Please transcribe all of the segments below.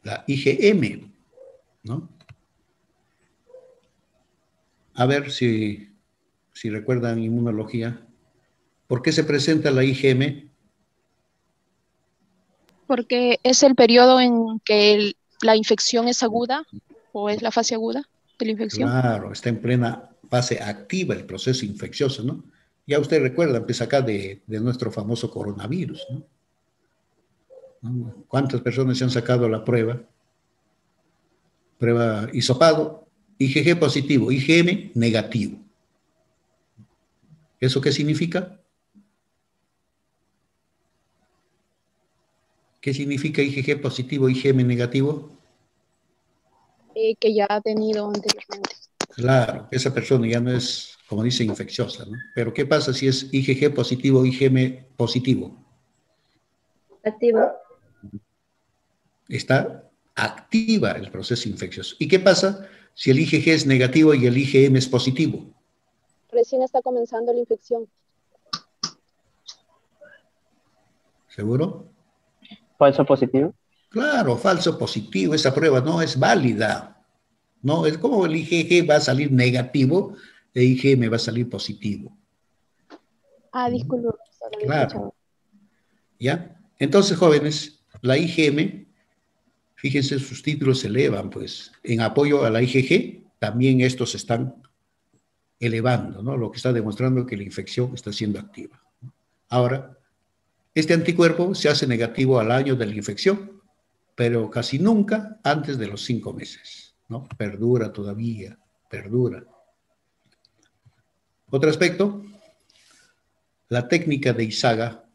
la IgM, ¿no? A ver si recuerdan inmunología. ¿Por qué se presenta la IgM? Porque es el periodo en que la infección es aguda o es la fase aguda de la infección. Claro, está en plena fase activa el proceso infeccioso, ¿no? Ya usted recuerda, pues acá de nuestro famoso coronavirus, ¿no? ¿Cuántas personas se han sacado la prueba? Prueba hisopado, IgG positivo, IgM negativo. ¿Eso qué significa? ¿Qué significa IgG positivo, IgM negativo? Que ya ha tenido anteriormente. Claro, esa persona ya no es, como dice, infecciosa, ¿no? Pero ¿qué pasa si es IgG positivo, IgM positivo? Activo. Está activa el proceso infeccioso. ¿Y qué pasa si el IgG es negativo y el IgM es positivo? Recién está comenzando la infección. ¿Seguro? Falso positivo. Claro, falso positivo, esa prueba no es válida. No, es como el IgG va a salir negativo, el IgM va a salir positivo. Ah, disculpe, profesor, había Claro, escuchado. ¿ya? Entonces, jóvenes, la IgM, fíjense, sus títulos se elevan, pues, en apoyo a la IgG, también estos están elevando, ¿no? Lo que está demostrando que la infección está siendo activa. Ahora, este anticuerpo se hace negativo al año de la infección, pero casi nunca antes de los 5 meses, ¿no? Perdura todavía, perdura. Otro aspecto, la técnica de Isaga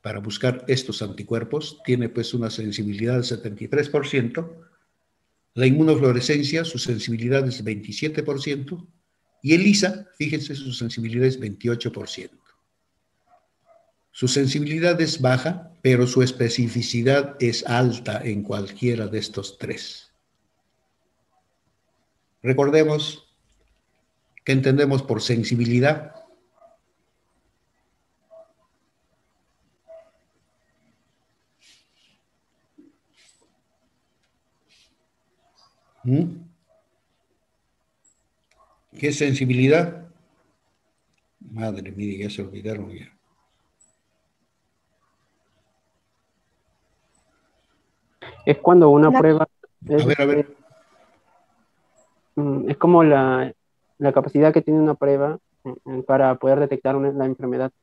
para buscar estos anticuerpos tiene pues una sensibilidad del 73%, la inmunofluorescencia, su sensibilidad es 27%, y ELISA, fíjense, su sensibilidad es 28%. Su sensibilidad es baja, pero su especificidad es alta en cualquiera de estos tres. Recordemos que entendemos por sensibilidad. ¿Qué es sensibilidad? Madre mía, ya se olvidaron ya. Es cuando una prueba A es, ver, a ver. es como la capacidad que tiene una prueba para poder detectar la enfermedad.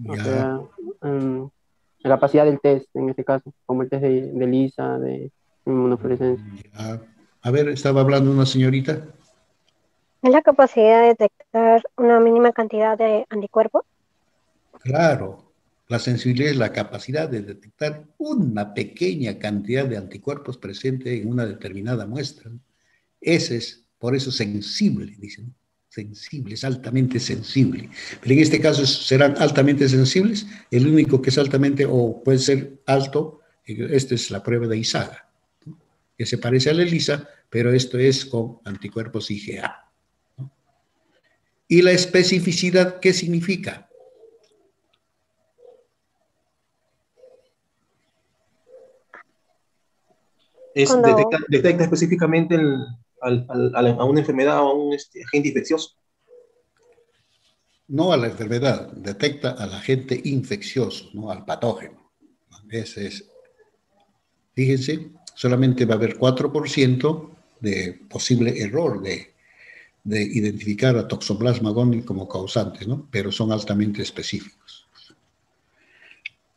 O Ya, sea, la capacidad del test, en este caso, como el test de Lisa, de inmunofluorescencia. ya. A ver, estaba hablando una señorita. Es la capacidad de detectar una mínima cantidad de anticuerpos. Claro, la sensibilidad es la capacidad de detectar una pequeña cantidad de anticuerpos presente en una determinada muestra. Ese es, por eso sensible, dicen. Sensible, es altamente sensible. Pero en este caso serán altamente sensibles. El único que es altamente o puede ser alto, esta es la prueba de Isaga, ¿no? Que se parece a la ELISA, pero esto es con anticuerpos IgA, ¿no? ¿Y la especificidad qué significa? Cuando Detecta específicamente a una enfermedad o a un agente infeccioso. No a la enfermedad, detecta al agente infeccioso, no al patógeno. Ese es. Fíjense, solamente va a haber 4% de posible error de identificar a Toxoplasma gondii como causantes, ¿no? Pero son altamente específicos.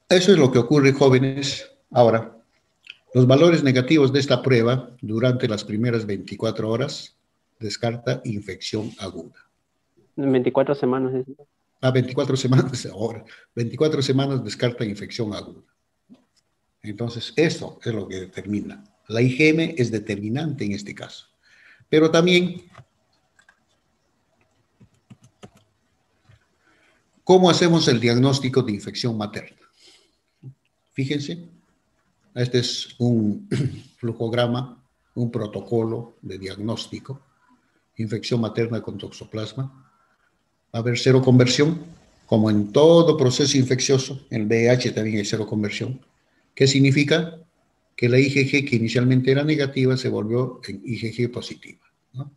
Eso es lo que ocurre, jóvenes. Ahora, los valores negativos de esta prueba durante las primeras 24 horas descarta infección aguda. En 24 semanas. A 24 semanas, ahora, 24 semanas descarta infección aguda. Entonces, eso es lo que determina. La IgM es determinante en este caso. Pero también, ¿cómo hacemos el diagnóstico de infección materna? Fíjense, este es un flujograma, un protocolo de diagnóstico. Infección materna con toxoplasma. Va a haber cero conversión, como en todo proceso infeccioso. En el VIH también hay cero conversión. ¿Qué significa? que la IgG, que inicialmente era negativa, se volvió en IgG positiva, ¿no?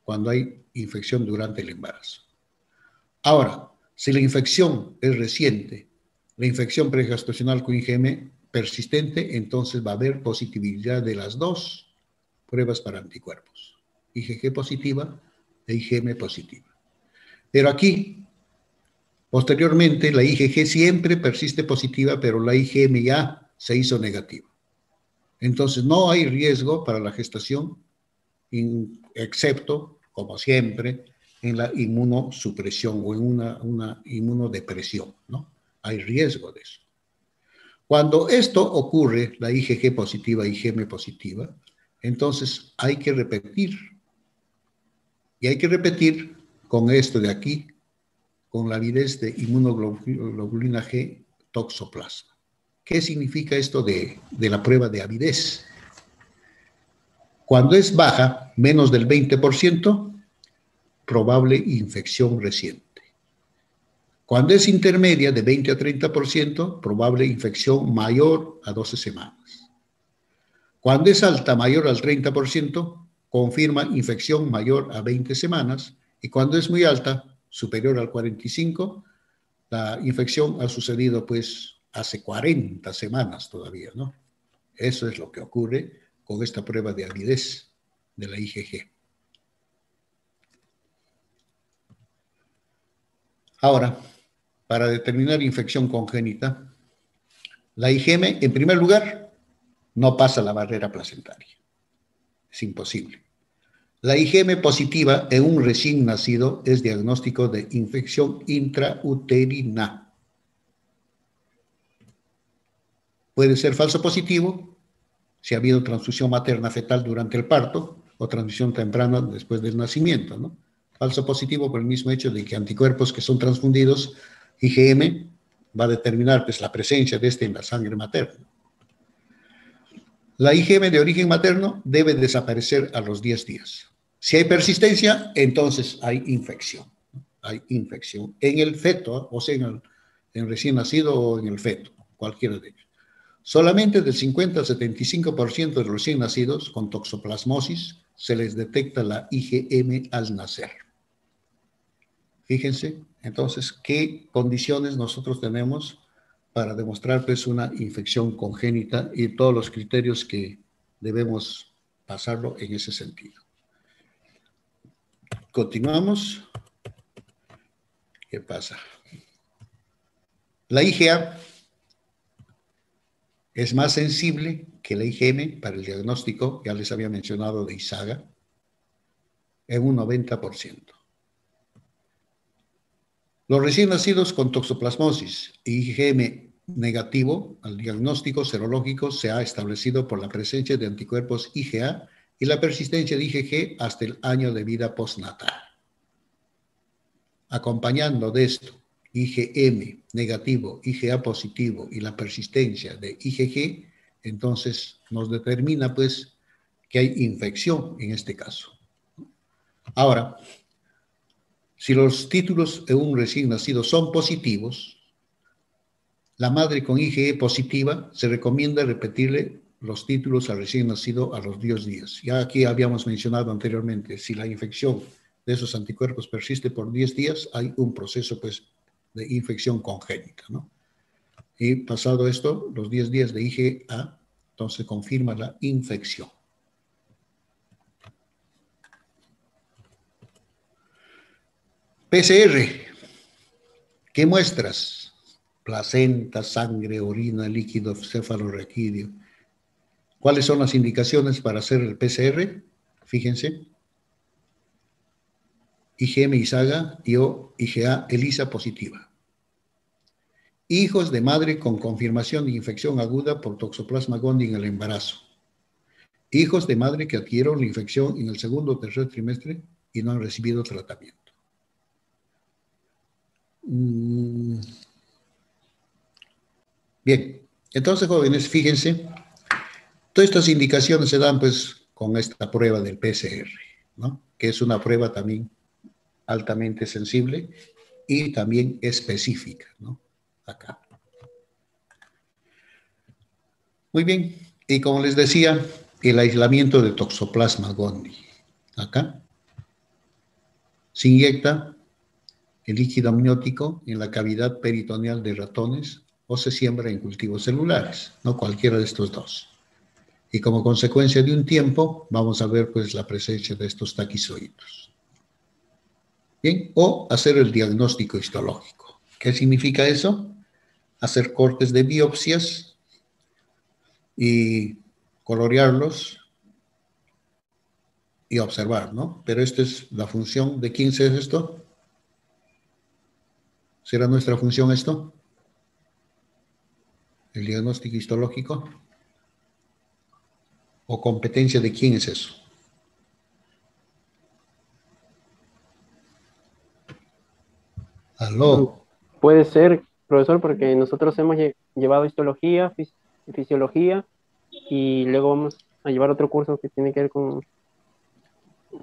Cuando hay infección durante el embarazo. Ahora, si la infección es reciente, la infección pregestacional con IgM persistente, entonces va a haber positividad de las dos pruebas para anticuerpos, IgG positiva e IgM positiva. Pero aquí, posteriormente, la IgG siempre persiste positiva, pero la IgM ya se hizo negativa. Entonces, no hay riesgo para la gestación, excepto, como siempre, en la inmunosupresión o en una inmunodepresión, ¿no? Hay riesgo de eso. Cuando esto ocurre, la IgG positiva, IgM positiva, entonces hay que repetir. Y hay que repetir con esto de aquí, con la avidez de inmunoglobulina G toxoplasma. ¿Qué significa esto de la prueba de avidez? Cuando es baja, menos del 20%, probable infección reciente. Cuando es intermedia, de 20 a 30%, probable infección mayor a 12 semanas. Cuando es alta, mayor al 30%, confirma infección mayor a 20 semanas. Y cuando es muy alta, superior al 45%, la infección ha sucedido pues hace 40 semanas todavía, ¿no? Eso es lo que ocurre con esta prueba de avidez de la IgG. Ahora, para determinar infección congénita, la IgM, en primer lugar, no pasa la barrera placentaria. Es imposible. La IgM positiva en un recién nacido es diagnóstico de infección intrauterina. Puede ser falso positivo si ha habido transfusión materna fetal durante el parto o transfusión temprana después del nacimiento, ¿no? Falso positivo por el mismo hecho de que anticuerpos que son transfundidos, IgM, va a determinar pues, la presencia de este en la sangre materna. La IgM de origen materno debe desaparecer a los 10 días. Si hay persistencia, entonces hay infección. Hay infección en el feto, o sea, en el recién nacido o en el feto, cualquiera de ellos. Solamente del 50 al 75% de los recién nacidos con toxoplasmosis se les detecta la IgM al nacer. Fíjense, entonces, qué condiciones nosotros tenemos para demostrar pues, una infección congénita y todos los criterios que debemos pasarlo en ese sentido. Continuamos. ¿Qué pasa? La IgA es más sensible que la IgM para el diagnóstico, ya les había mencionado, de ISAGA, en un 90%. Los recién nacidos con toxoplasmosis y IgM negativo al diagnóstico serológico se ha establecido por la presencia de anticuerpos IgA y la persistencia de IgG hasta el año de vida postnatal. Acompañando de esto, IgM negativo, IgA positivo y la persistencia de IgG, entonces nos determina pues que hay infección en este caso. Ahora, si los títulos de un recién nacido son positivos, la madre con IgE positiva se recomienda repetirle los títulos al recién nacido a los 10 días. Ya aquí habíamos mencionado anteriormente, si la infección de esos anticuerpos persiste por 10 días, hay un proceso pues, de infección congénita, ¿no? Y pasado esto, los 10 días de IgA, entonces confirma la infección. PCR. ¿Qué muestras? Placenta, sangre, orina, líquido cefalorraquídeo. ¿Cuáles son las indicaciones para hacer el PCR? Fíjense. IgM ISAGA y o IgA ELISA positiva. Hijos de madre con confirmación de infección aguda por Toxoplasma gondii en el embarazo. Hijos de madre que adquirieron la infección en el segundo o tercer trimestre y no han recibido tratamiento. Bien, entonces jóvenes, fíjense, todas estas indicaciones se dan pues con esta prueba del PCR, ¿no? Que es una prueba también altamente sensible y también específica, ¿no? Acá. Muy bien, Y como les decía, el aislamiento de Toxoplasma gondii. Acá se inyecta el líquido amniótico en la cavidad peritoneal de ratones o se siembra en cultivos celulares, no cualquiera de estos dos. Y como consecuencia de un tiempo, vamos a ver pues la presencia de estos taquizoides. Bien, o hacer el diagnóstico histológico. ¿Qué significa eso? Hacer cortes de biopsias y colorearlos y observar, ¿no? Pero esta es la función de quién es esto. ¿Será nuestra función esto? ¿El diagnóstico histológico? ¿O competencia de quién es eso? Aló. Puede ser, profesor, porque nosotros hemos llevado histología, fisiología, y luego vamos a llevar otro curso que tiene que ver con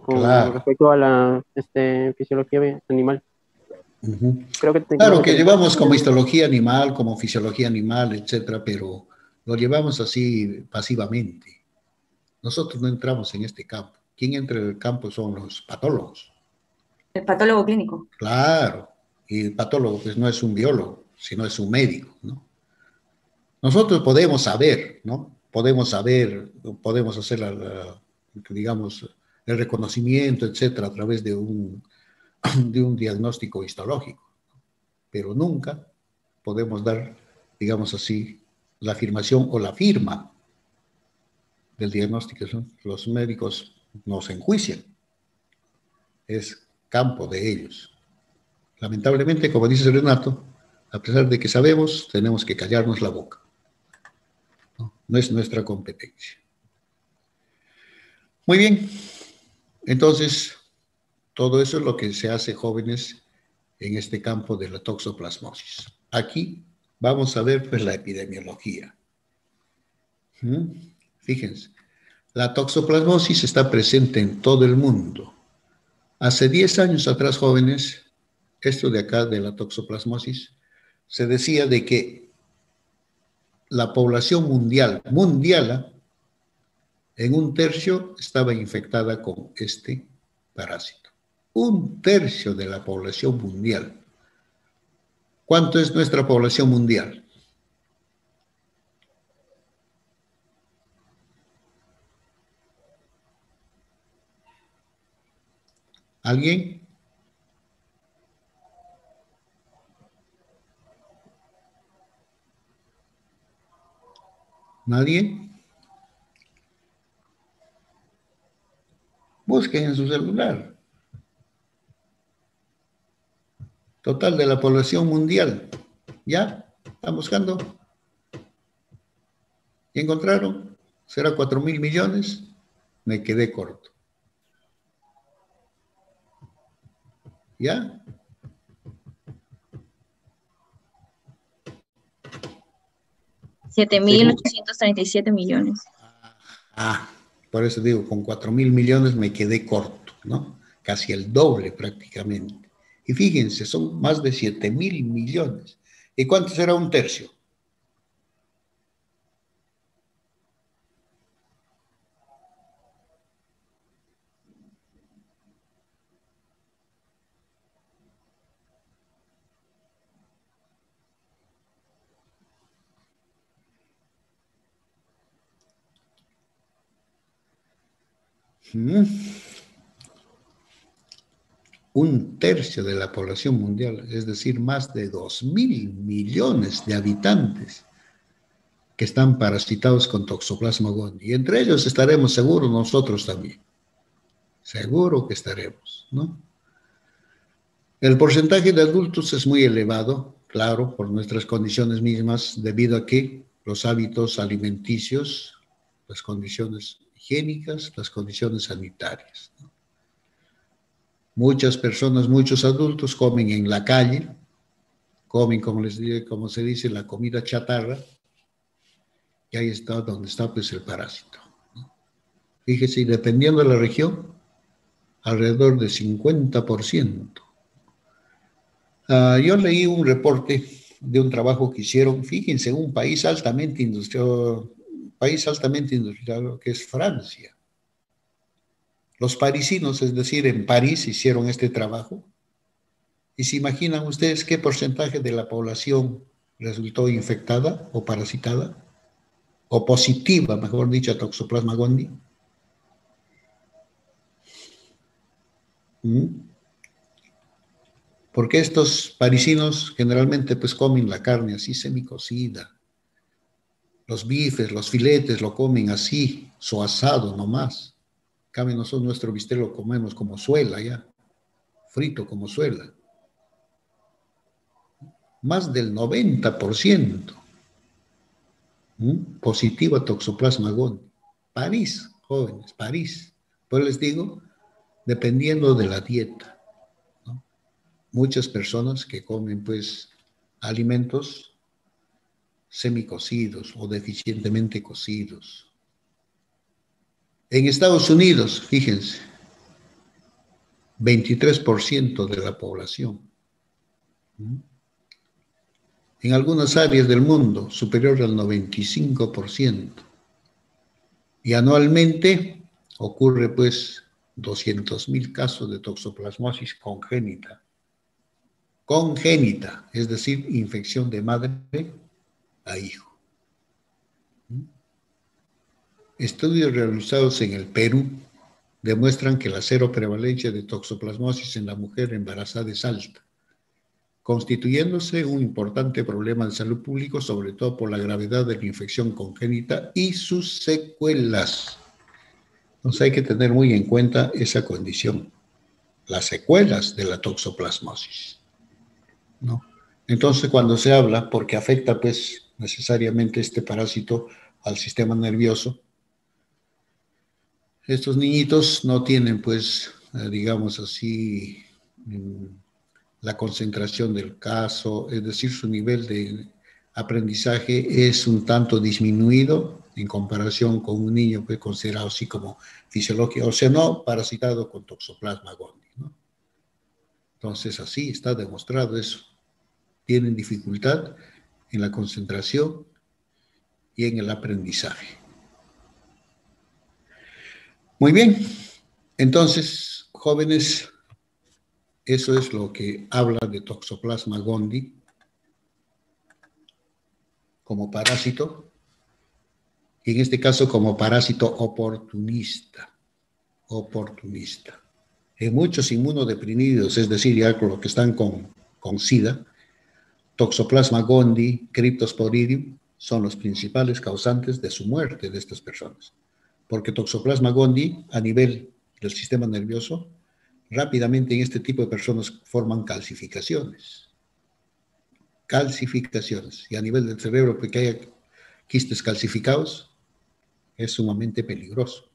Claro. respecto a la fisiología animal. Uh-huh. Creo que Claro que llevamos como histología animal, como fisiología animal, etcétera, pero lo llevamos así pasivamente. Nosotros no entramos en este campo. ¿Quién entra en el campo? Son los patólogos. El patólogo clínico. Claro. Y el patólogo pues no es un biólogo, sino es un médico, ¿no? Nosotros podemos saber, ¿no? Podemos saber, podemos hacer, digamos, el reconocimiento, etcétera, a través de un diagnóstico histológico, pero nunca podemos dar, digamos así, la afirmación o la firma del diagnóstico. Los médicos nos enjuician, es campo de ellos. Lamentablemente, como dice Renato, a pesar de que sabemos, tenemos que callarnos la boca. No es nuestra competencia. Muy bien, entonces, todo eso es lo que se hace, jóvenes, en este campo de la toxoplasmosis. Aquí vamos a ver pues la epidemiología. Fíjense, la toxoplasmosis está presente en todo el mundo. Hace 10 años atrás, jóvenes, esto de acá de la toxoplasmosis, se decía de que la población mundial, en un tercio estaba infectada con este parásito. Un tercio de la población mundial. ¿Cuánto es nuestra población mundial? ¿Alguien? ¿Nadie? Busquen en su celular. Total de la población mundial. ¿Ya? ¿Están buscando? ¿Y encontraron? ¿Será 4.000 millones? Me quedé corto. ¿Ya? $7.837 millones. Por eso digo, con 4.000 millones me quedé corto, ¿no? Casi el doble prácticamente. Y fíjense, son más de 7.000 millones. ¿Y cuánto será un tercio? Un tercio de la población mundial, es decir, más de 2.000 millones de habitantes que están parasitados con Toxoplasma gondii. Y entre ellos estaremos seguros nosotros también. Seguro que estaremos, ¿no? El porcentaje de adultos es muy elevado, claro, por nuestras condiciones mismas, debido a que los hábitos alimenticios, las condiciones higiénicas, las condiciones sanitarias, ¿no? Muchas personas, muchos adultos comen en la calle, comen, como se dice, la comida chatarra, y ahí está donde está pues el parásito, ¿no? Fíjese, y dependiendo de la región, alrededor de 50%. Yo leí un reporte de un trabajo que hicieron, fíjense, un país altamente industrial, país altamente industrializado que es Francia. Los parisinos, es decir, en París hicieron este trabajo. ¿Y se imaginan ustedes qué porcentaje de la población resultó infectada o parasitada? O positiva, mejor dicho, a Toxoplasma gondii. Porque estos parisinos generalmente pues comen la carne así semicocida. Los bifes, los filetes lo comen así, su asado nomás. En cambio nosotros nuestro bistec lo comemos como suela ya, frito como suela. Más del 90% positivo a Toxoplasma gondii. París, jóvenes, París. Pues les digo, dependiendo de la dieta, ¿no? Muchas personas que comen pues alimentos semicocidos o deficientemente cocidos. En Estados Unidos, fíjense, 23% de la población. En algunas áreas del mundo, superior al 95%. Y anualmente ocurre pues 200,000 casos de toxoplasmosis congénita. Congénita, es decir, infección de madre a hijo. Estudios realizados en el Perú demuestran que la cero prevalencia de toxoplasmosis en la mujer embarazada es alta, constituyéndose un importante problema de salud pública, sobre todo por la gravedad de la infección congénita y sus secuelas. Entonces hay que tener muy en cuenta esa condición, las secuelas de la toxoplasmosis, ¿no? Entonces cuando se habla, porque afecta pues necesariamente este parásito al sistema nervioso, estos niñitos no tienen pues, digamos así, la concentración del caso, es decir, su nivel de aprendizaje es un tanto disminuido en comparación con un niño pues, considerado así como fisiológico, o sea, no parasitado con Toxoplasma gondii, ¿no? Entonces, así está demostrado eso. Tienen dificultad en la concentración y en el aprendizaje. Muy bien, entonces, jóvenes, eso es lo que habla de Toxoplasma gondii como parásito, y en este caso como parásito oportunista. Oportunista. En muchos inmunodeprimidos, es decir, ya los que están con SIDA, Toxoplasma gondii, Cryptosporidium, son los principales causantes de su muerte de estas personas. Porque Toxoplasma gondii, a nivel del sistema nervioso, rápidamente en este tipo de personas forman calcificaciones. Calcificaciones. Y a nivel del cerebro, porque haya quistes calcificados, es sumamente peligroso.